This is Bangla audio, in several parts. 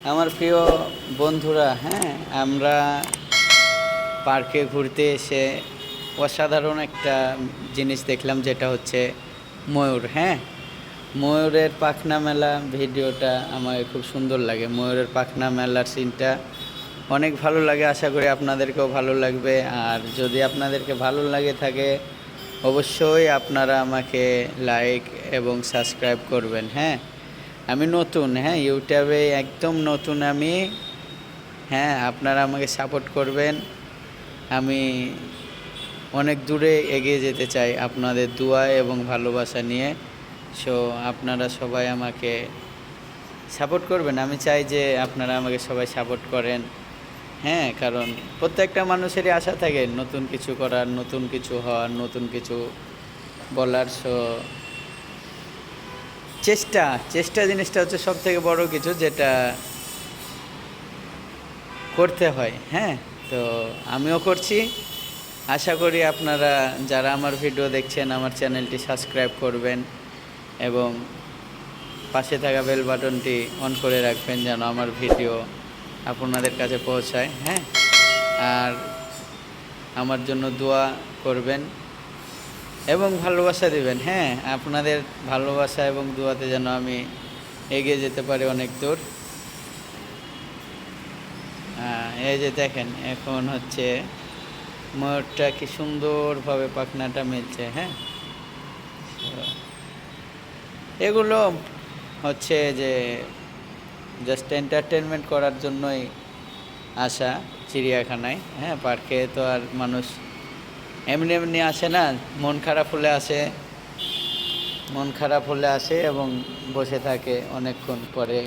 আমার প্রিয় বন্ধুরা, হ্যাঁ, আমরা পার্কে ঘুরতে এসে অসাধারণ একটা জিনিস দেখলাম, যেটা হচ্ছে ময়ূর। হ্যাঁ, ময়ূরের পাখনা মেলা ভিডিওটা আমাকে খুব সুন্দর লাগে। ময়ূরের পাখনা মেলার সিনটা অনেক ভালো লাগে। আশা করি আপনাদেরকেও ভালো লাগবে। আর যদি আপনাদেরকে ভালো লাগে থাকে, অবশ্যই আপনারা আমাকে লাইক এবং সাবস্ক্রাইব করবেন। হ্যাঁ, আমি নতুন, হ্যাঁ, ইউটিউবে একদম নতুন আমি। হ্যাঁ, আপনারা আমাকে সাপোর্ট করবেন। আমি অনেক দূরে এগিয়ে যেতে চাই আপনাদের দোয়া এবং ভালোবাসা নিয়ে। সো আপনারা সবাই আমাকে সাপোর্ট করবেন। আমি চাই যে আপনারা আমাকে সবাই সাপোর্ট করেন। হ্যাঁ, কারণ প্রত্যেকটা মানুষেরই আশা থাকে নতুন কিছু করার, নতুন কিছু হওয়ার, নতুন কিছু বলার। সো চেষ্টা চেষ্টা জিনিসটা হচ্ছে সবথেকে বড় কিছু, যেটা করতে হয়। হ্যাঁ, তো আমিও করছি। আশা করি আপনারা যারা আমার ভিডিও দেখছেন আমার চ্যানেলটি সাবস্ক্রাইব করবেন এবং পাশে থাকা বেল বাটনটি অন করে রাখবেন, যেন আমার ভিডিও আপনাদের কাছে পৌঁছায়। হ্যাঁ, আর আমার জন্য দোয়া করবেন এবং ভালোবাসা দিবেন। হ্যাঁ, আপনাদের ভালোবাসা এবং দোয়াতে যেন আমি এগিয়ে যেতে পারি অনেক দূর। এই যে দেখেন, এখন হচ্ছে ময়ূরটা কি সুন্দরভাবে পাখনাটা মেলছে। হ্যাঁ, এগুলো হচ্ছে যে জাস্ট এন্টারটেনমেন্ট করার জন্যই আসা চিড়িয়াখানায়। হ্যাঁ, পার্কে তো আর মানুষ এমনি এমনি আসে না, মন খারাপ হলে আসে। মন খারাপ হলে আসে এবং বসে থাকে অনেকক্ষণ। পরে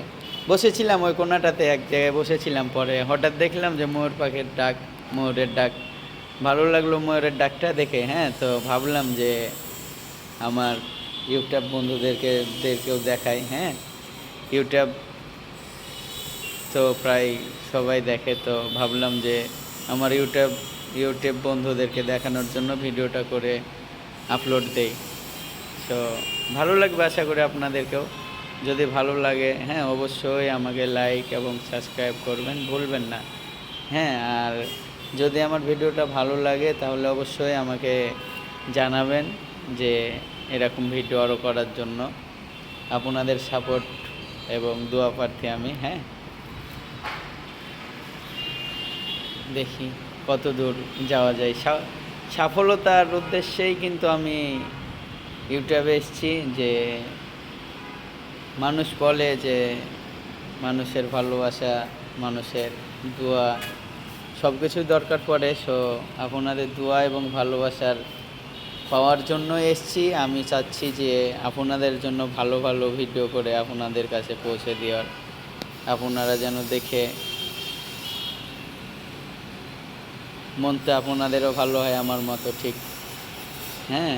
বসেছিলাম ওই কোনাটাতে, এক জায়গায় বসেছিলাম, পরে হঠাৎ দেখলাম যে ময়ূরের ডাক ভালো লাগলো ময়ূরের ডাকটা দেখে। হ্যাঁ, তো ভাবলাম যে আমার ইউটিউব বন্ধুদেরকেও দেখাই। হ্যাঁ, ইউটিউব তো প্রায় সবাই দেখে, তো ভাবলাম যে আমার ইউটিউব বন্ধুদেরকে দেখানোর জন্য ভিডিওটা করে আপলোড দেই। তো ভালো লাগবে আশা করি আপনাদেরকেও। যদি ভালো লাগে, হ্যাঁ, অবশ্যই আমাকে লাইক এবং সাবস্ক্রাইব করবেন, ভুলবেন না। হ্যাঁ, আর যদি আমার ভিডিওটা ভালো লাগে তাহলে অবশ্যই আমাকে জানাবেন যে এরকম ভিডিও আরও করার জন্য। আপনাদের সাপোর্ট এবং দোয়া প্রার্থী আমি। হ্যাঁ, দেখি কত দূর যাওয়া যায়। সফলতার উদ্দেশ্যেই কিন্তু আমি ইউটিউবে এসেছি। যে মানুষ বলে যে মানুষের ভালোবাসা, মানুষের দোয়া সব কিছুই দরকার পড়ে। সো আপনাদের দোয়া এবং ভালোবাসার পাওয়ার জন্য এসেছি। আমি চাচ্ছি যে আপনাদের জন্য ভালো ভালো ভিডিও করে আপনাদের কাছে পৌঁছে দেওয়ার। আপনারা যেন দেখে মনটা আপনাদেরও ভালো হয় আমার মতো, ঠিক। হ্যাঁ,